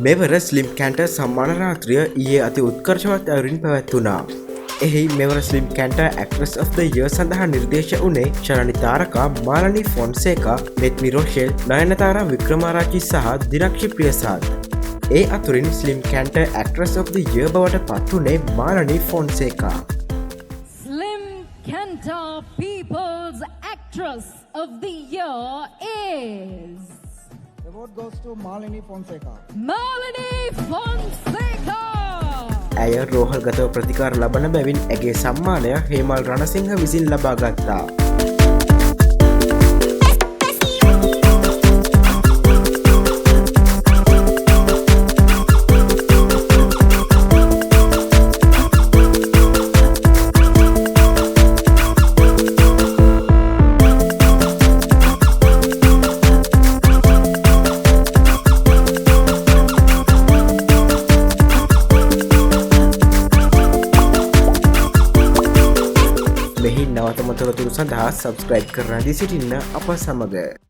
මෙවර slim canter සම්මාන රාත්‍රිය ඊයේ අති උත්කර්ෂවත් අයුරින් පැවැත්වුණා. එහි මෙවර slim Kantar actress of the year සඳහා නිර්දේශ වුණේ ශරණි තාරකා, මාලනී ෆොන්සේකා, මෙත්මි රොෂෙල්, නයනතාරා වික්‍රමාරච්චි සහ දිනක්ෂි ප්‍රියසාද්. ඒ අතුරින් slim Kantar actress of the year බවට පත්වුණේ Malani Fonseka. Slim Cantor People's Actress of the Year is The vote goes to Malini Fonseca. Malini Fonseca. ඇය රෝහල්ගතව ප්‍රතිකාර ලබන බැවින් ඇගේ සම්මානය හේමල් රණසිංහ විසින් ලබා ගත්තා. මෙහි නවතම තොරතුරු සඳහා සබස්ක්‍රයිබ් කරන දී සිටින්න අප සමග.